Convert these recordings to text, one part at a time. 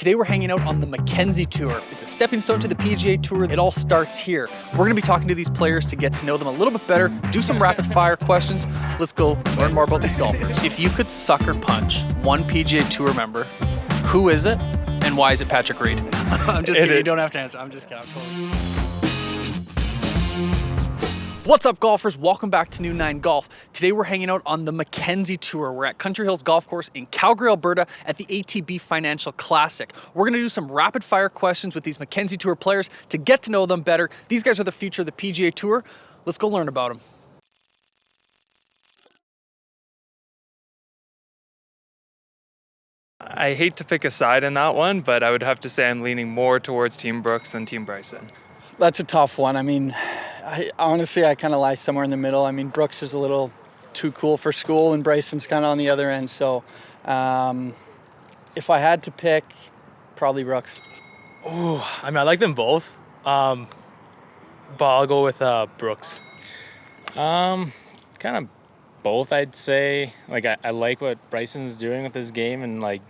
Today we're hanging out on the Mackenzie Tour. It's a stepping stone to the PGA Tour. It all starts here. We're gonna be talking to these players to get to know them a little bit better, do some rapid fire questions. Let's go learn more about these golfers. If you could sucker punch one PGA Tour member, who is it and why is it Patrick Reed? I'm just kidding, you don't have to answer. I'm just kidding, I'm totally... What's up, golfers? Welcome back to New 9 Golf. Today we're hanging out on the Mackenzie Tour. We're at Country Hills Golf Course in Calgary, Alberta at the ATB Financial Classic. We're gonna do some rapid fire questions with these Mackenzie Tour players to get to know them better. These guys are the future of the PGA Tour. Let's go learn about them. I hate to pick a side in that one, but I would have to say I'm leaning more towards Team Brooks than Team Bryson. That's a tough one. I mean, honestly, I kind of lie somewhere in the middle. I mean, Brooks is a little too cool for school, and Bryson's kind of on the other end. So if I had to pick, probably Brooks. Oh, I mean, I like them both, but I'll go with Brooks. Kind of both, I'd say. Like, I like what Bryson's doing with his game and, like,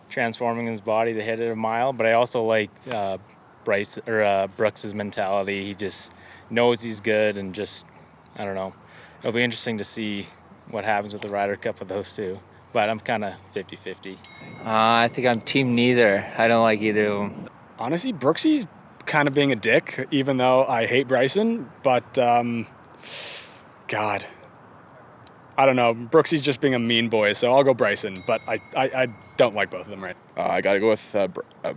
transforming his body to hit it a mile, but I also like Brooks's mentality. He just knows he's good and just, I don't know. It'll be interesting to see what happens with the Ryder Cup with those two. But I'm kind of 50-50. I think I'm team neither. I don't like either of them. Honestly, Brooksy's kind of being a dick, even though I hate Bryson. But, God, I don't know. Brooksy's just being a mean boy, so I'll go Bryson. But I don't like both of them, right? I got to go with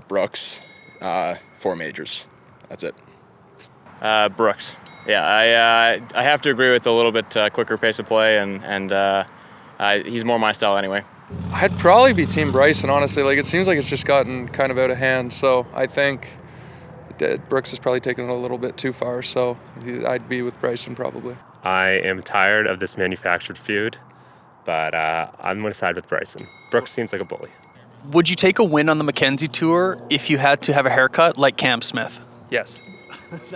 Brooks. 4 majors. That's it. Brooks. Yeah, I have to agree with a little bit quicker pace of play, and he's more my style anyway. I'd probably be Team Bryson, honestly. Like, it seems like it's just gotten kind of out of hand, so I think Brooks has probably taken it a little bit too far, so I'd be with Bryson probably. I am tired of this manufactured feud, but I'm going to side with Bryson. Brooks seems like a bully. Would you take a win on the Mackenzie Tour if you had to have a haircut like Cam Smith? Yes,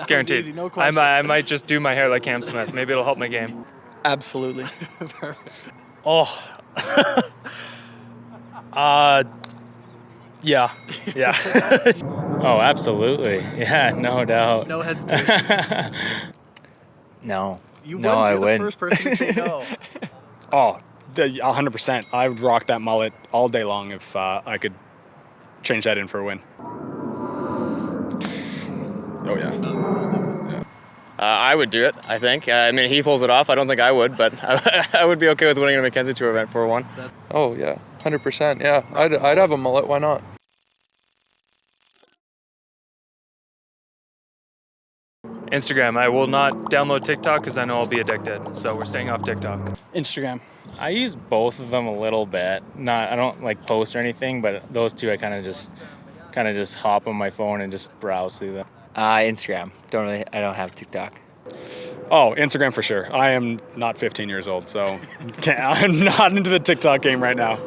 guaranteed. Easy, no question. I might just do my hair like Cam Smith. Maybe it'll help my game. Absolutely. Oh. Yeah. Oh, absolutely. Yeah, no doubt. No hesitation. No. You no, I wouldn't be the wouldn't. first person to say no. Oh, 100%. I would rock that mullet all day long if I could change that in for a win. Oh, yeah. I would do it, I think. I mean, he pulls it off. I don't think I would, but I would be okay with winning a Mackenzie Tour event for one. Oh, yeah. 100%. Yeah. I'd have a mullet. Why not? Instagram. I will not download TikTok because I know I'll be addicted. So we're staying off TikTok. Instagram. I use both of them a little bit. I don't like post or anything, but those two I kind of just hop on my phone and just browse through them. Instagram. I don't have TikTok. Oh, Instagram for sure. I am not 15 years old, so I'm not into the TikTok game right now.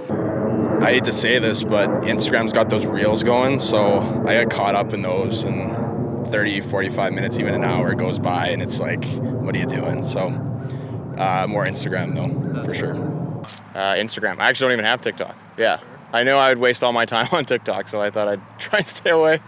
I hate to say this, but Instagram's got those reels going, so I get caught up in those, and 30, 45 minutes, even an hour goes by, and it's like, what are you doing? So more Instagram, though, for sure. Instagram. I actually don't even have TikTok. Yeah. I know I would waste all my time on TikTok, so I thought I'd try and stay away.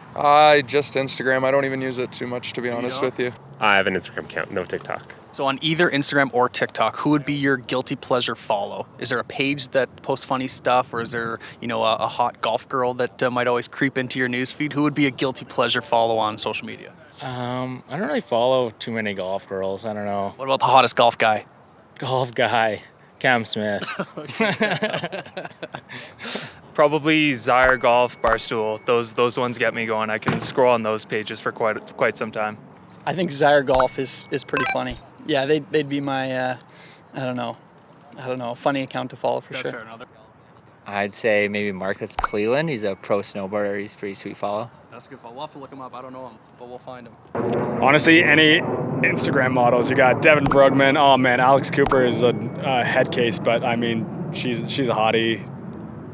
Just Instagram. I don't even use it too much, to be honest with you. I have an Instagram account, no TikTok. So on either Instagram or TikTok, who would be your guilty pleasure follow? Is there a page that posts funny stuff, or is there, a hot golf girl that might always creep into your newsfeed? Who would be a guilty pleasure follow on social media? I don't really follow too many golf girls. I don't know. What about the hottest golf guy? Golf guy, Cam Smith. Probably Zyre Golf, Barstool. Those ones get me going. I can scroll on those pages for quite some time. I think Zyre Golf is pretty funny. Yeah, they'd be my, I don't know, funny account to follow for sure. Fair enough. I'd say maybe Marcus Cleland. He's a pro snowboarder. He's a pretty sweet follow. That's a good follow. We'll have to look him up. I don't know him, but we'll find him. Honestly, any Instagram models. You got Devin Brugman. Oh, man, Alex Cooper is a head case, but, I mean, she's a hottie.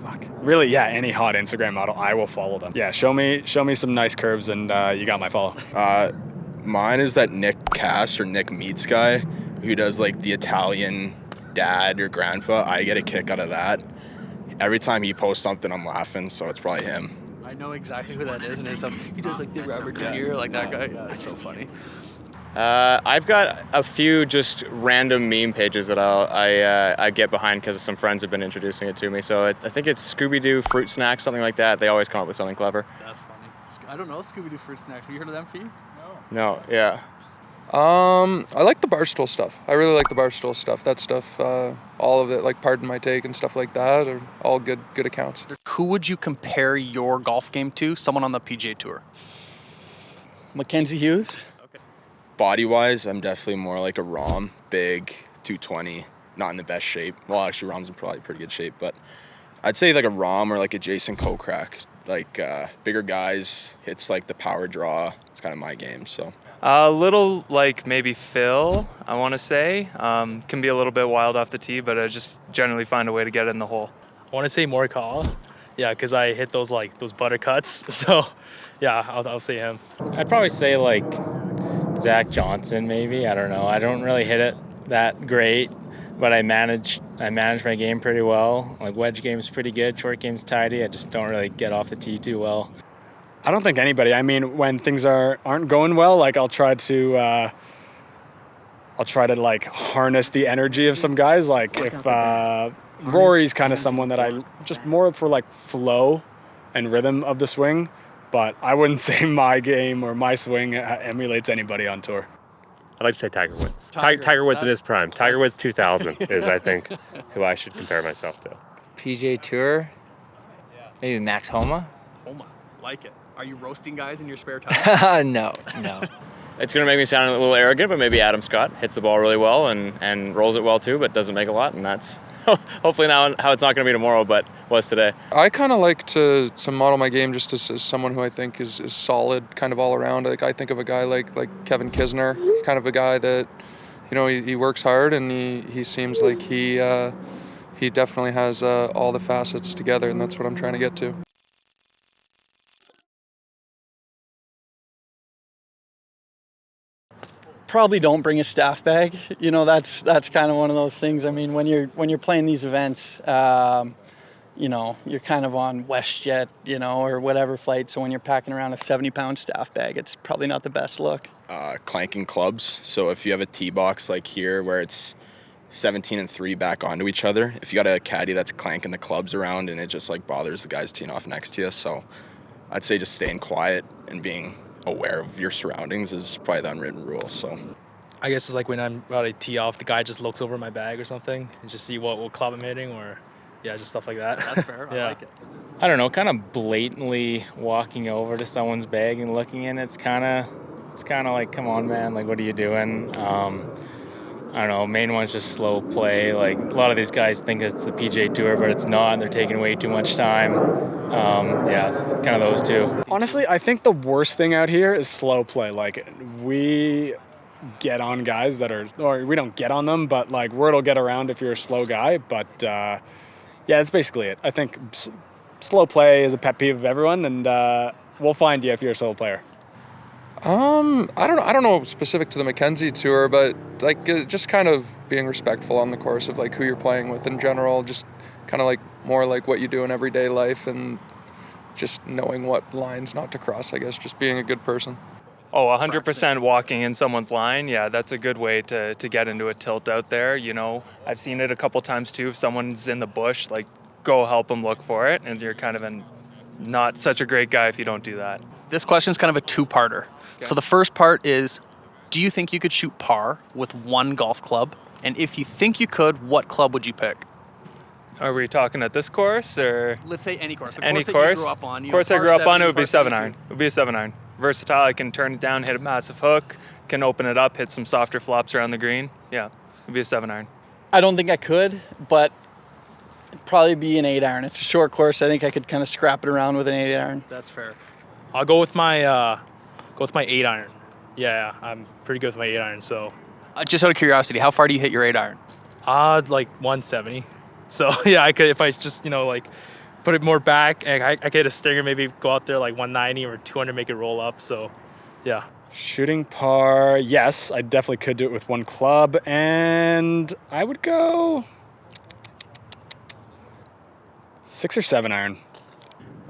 Fuck. Really, yeah, any hot Instagram model, I will follow them. Yeah, show me some nice curves, and you got my follow. Mine is that Nick Cass or Nick Meats guy who does, like, the Italian dad or grandpa. I get a kick out of that. Every time he posts something, I'm laughing, so it's probably him. I know exactly who that is, and his stuff. He does like the Robert De Niro, like that guy. Yeah, it's so funny. I've got a few just random meme pages that I get behind because some friends have been introducing it to me. So I think it's Scooby-Doo fruit snacks, something like that. They always come up with something clever. That's funny. I don't know Scooby-Doo fruit snacks. Have you heard of them, Fee? No, yeah. I like the Barstool stuff. I really like the Barstool stuff. That stuff, all of it, like Pardon My Take and stuff like that, are all good accounts. Who would you compare your golf game to? Someone on the PGA Tour. Mackenzie Hughes. Body-wise, I'm definitely more like a Rom, big, 220, not in the best shape. Well, actually, Rom's in probably pretty good shape, but I'd say like a Rom or like a Jason Kokrak. Like bigger guys, hits like the power draw. It's kind of my game, so. A little like maybe Phil, I want to say. Can be a little bit wild off the tee, but I just generally find a way to get it in the hole. I want to say Morikawa. Yeah, because I hit those butter cuts. So, yeah, I'll say him. I'd probably say like Zach Johnson, maybe. I don't know. I don't really hit it that great, but I manage my game pretty well. Like wedge game's pretty good, short game's tidy. I just don't really get off the tee too well. I don't think anybody. I mean, when things aren't going well, like I'll try to like harness the energy of some guys. Like if Rory's kind of someone that I just more for like flow and rhythm of the swing, but I wouldn't say my game or my swing emulates anybody on tour. I'd like to say Tiger Woods. Tiger Woods in his prime. Tiger Woods 2000 is, I think, who I should compare myself to. PGA Tour, maybe Max Homa. Homa, like it. Are you roasting guys in your spare time? No. It's going to make me sound a little arrogant, but maybe Adam Scott hits the ball really well and rolls it well too, but doesn't make a lot, and that's hopefully now how it's not going to be tomorrow, but was today. I kind of like to model my game just as someone who I think is solid kind of all around. Like I think of a guy like Kevin Kisner, kind of a guy that, you know, he works hard and he seems like he definitely has all the facets together, and that's what I'm trying to get to. Probably don't bring a staff bag. You know, that's kind of one of those things. I mean, when you're playing these events, you know, you're kind of on WestJet, you know, or whatever flight. So when you're packing around a 70-pound staff bag, it's probably not the best look. Clanking clubs. So if you have a tee box like here where it's 17 and 3 back onto each other, if you got a caddy that's clanking the clubs around and it just like bothers the guys teeing off next to you. So I'd say just staying quiet and being aware of your surroundings is probably the unwritten rule. So I guess it's like when I'm about to tee off, the guy just looks over my bag or something and just see what club I'm hitting, or just stuff like that. That's fair. Yeah. I like it. I don't know, kind of blatantly walking over to someone's bag and looking in, it's kind of like, come on, man, like, what are you doing? I don't know, main one's just slow play. Like, a lot of these guys think it's the PGA Tour, but it's not, and they're taking way too much time. Kind of those two. Honestly, I think the worst thing out here is slow play. Like, we get on guys that are, or we don't get on them, but like word will get around if you're a slow guy. But yeah, that's basically it. I think slow play is a pet peeve of everyone, and we'll find you if you're a slow player. I don't know specific to the Mackenzie Tour, but like just kind of being respectful on the course of like who you're playing with in general, just kind of like more like what you do in everyday life and just knowing what lines not to cross, I guess, just being a good person. Oh, 100% walking in someone's line. Yeah, that's a good way to get into a tilt out there. You know, I've seen it a couple times too. If someone's in the bush, like, go help them look for it, and you're kind of not such a great guy if you don't do that. This question is kind of a two-parter. Okay. So the first part is, do you think you could shoot par with one golf club? And if you think you could, what club would you pick? Are we talking at this course, or? Let's say any course. The any course that you grew up on. The course I grew up on, it would be 7-iron. It would be a 7-iron. Versatile, I can turn it down, hit a massive hook, can open it up, hit some softer flops around the green. Yeah, it would be a 7-iron. I don't think I could, but it'd probably be an 8-iron. It's a short course. I think I could kind of scrap it around with an 8-iron. That's fair. I'll go with my 8-iron. Yeah, I'm pretty good with my 8-iron. So, just out of curiosity, how far do you hit your 8-iron? Like 170. So yeah, I could, if I just like put it more back, and I could hit a stinger, maybe go out there like 190 or 200, make it roll up. So yeah. Shooting par, yes, I definitely could do it with one club, and I would go 6 or 7 iron.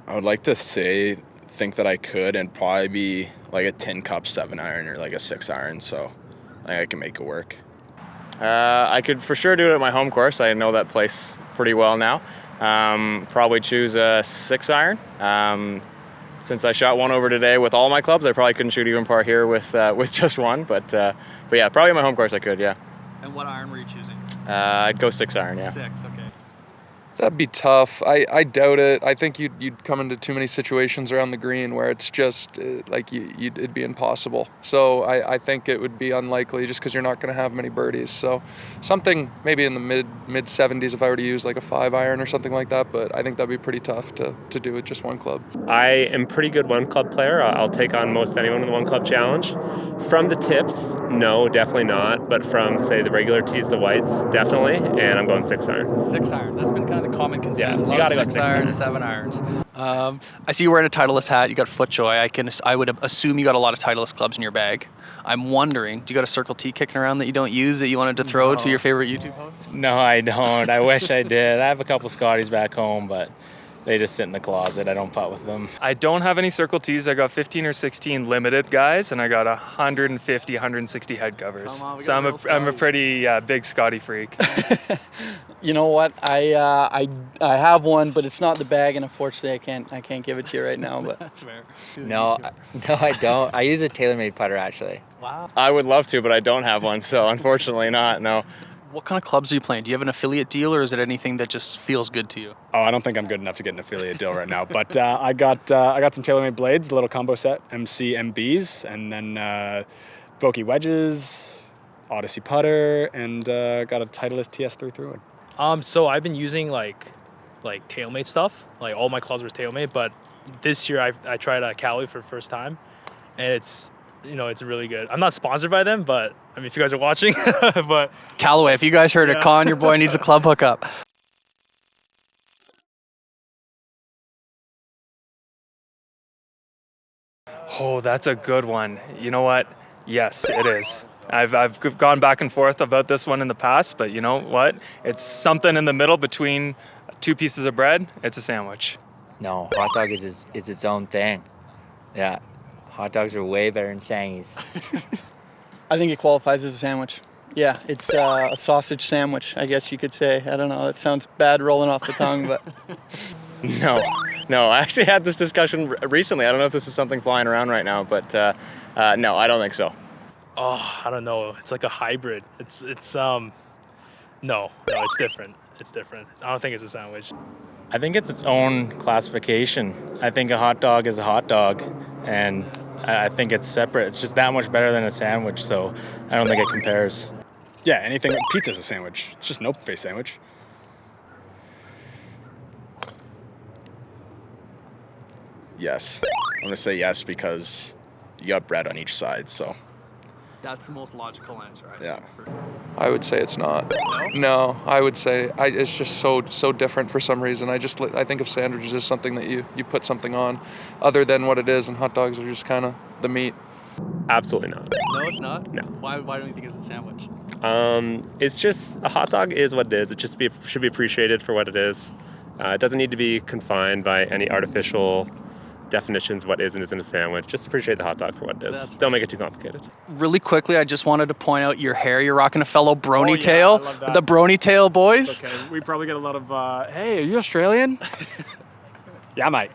I would like to think that I could, and probably be like a tin cup 7-iron or like a 6-iron. So I think I can make it work. I could for sure do it at my home course. I know that place pretty well now. Probably choose a 6-iron. Since I shot one over today with all my clubs, I probably couldn't shoot even par here with just one. But yeah, probably at my home course I could. Yeah. And what iron were you choosing? I'd go 6-iron. Yeah. 6. Okay. That'd be tough. I doubt it. I think you'd come into too many situations around the green where it's just like it'd be impossible. So I think it would be unlikely just because you're not going to have many birdies. So something maybe in the mid 70s if I were to use like a 5-iron or something like that. But I think that'd be pretty tough to do with just one club. I am pretty good one club player. I'll take on most anyone in the one club challenge. From the tips, no, definitely not. But from say the regular tees to whites, definitely. And I'm going 6-iron. 6-iron. That's been kind of the common consensus. Yeah, A you lot gotta of go 6-irons, 7-irons. I see you're wearing a Titleist hat. You got FootJoy. I would assume you got a lot of Titleist clubs in your bag. I'm wondering, do you got a Circle T kicking around that you don't use that you wanted to throw to your favorite YouTube host? No, I don't. I wish I did. I have a couple Scotties back home, but they just sit in the closet. I don't putt with them. I don't have any Circle T's. I got 15 or 16 limited guys, and I got 150, 160 head covers. Come on, So I'm a pretty big Scotty freak. You know what? I have one, but it's not the bag, and unfortunately, I can't give it to you right now. But That's fair. No, I don't. I use a TaylorMade putter actually. Wow. I would love to, but I don't have one. So unfortunately, not. No. What kind of clubs are you playing? Do you have an affiliate deal, or is it anything that just feels good to you? Oh, I don't think I'm good enough to get an affiliate deal right now. But I got some TaylorMade blades, the little combo set, MC MBs, and then Vokey wedges, Odyssey putter, and got a Titleist TS3 through it. So I've been using like TaylorMade stuff. Like all my clubs were TaylorMade, but this year I tried Callaway for the first time, and it's really good. I'm not sponsored by them, but I mean, if you guys are watching, but Callaway, if you guys heard it, Con, your boy needs a club hookup. Oh, that's a good one. You know what? Yes, it is. I've gone back and forth about this one in the past, but you know what? It's something in the middle between 2 pieces of bread. It's a sandwich. No, hot dog is its own thing. Yeah, hot dogs are way better than Sangies. I think it qualifies as a sandwich. Yeah, it's a sausage sandwich, I guess you could say. I don't know. It sounds bad rolling off the tongue, but No. I actually had this discussion recently. I don't know if this is something flying around right now, but no, I don't think so. oh, I don't know. It's like a hybrid. No, it's different. It's different. I don't think it's a sandwich. I think it's its own classification. I think a hot dog is a hot dog, and I think it's separate. It's just that much better than a sandwich, so I don't think it compares. Yeah, anything. Pizza's a sandwich. It's just an open-faced sandwich. Yes. I'm going to say yes because you got bread on each side. So, That's the most logical answer. yeah. I would say it's not. No, I would say it's just so different for some reason. I think of sandwiches as something that you put something on, other than what it is, and hot dogs are just kind of the meat. Absolutely not. No, it's not? No. Why don't you think it's a sandwich? It's just a hot dog is what it is. It just should be appreciated for what it is. It doesn't need to be confined by any artificial definitions what is and isn't a sandwich. Just appreciate the hot dog for what it is. Don't make it too complicated. Really quickly, I just wanted to point out your hair. You're rocking a fellow brony Oh, yeah, tail. I love that. The brony tail boys. Okay, we probably get a lot of, hey, are you Australian? Yeah, mate.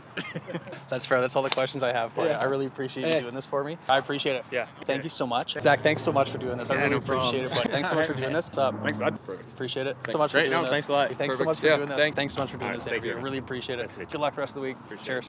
That's fair. That's all the questions I have for you. I really appreciate you doing this for me. I appreciate it. Yeah. Thank you so much. Zach, thanks so much for doing this. I really appreciate it. But thanks so much for doing this. What's up? Thanks, bud. Appreciate it. So much for Great. doing No, this. thanks a lot. Thanks so much for Yeah, doing this. thanks. Thanks so much for doing this thank interview. you. Really appreciate it. Good luck for the rest of the week. Cheers.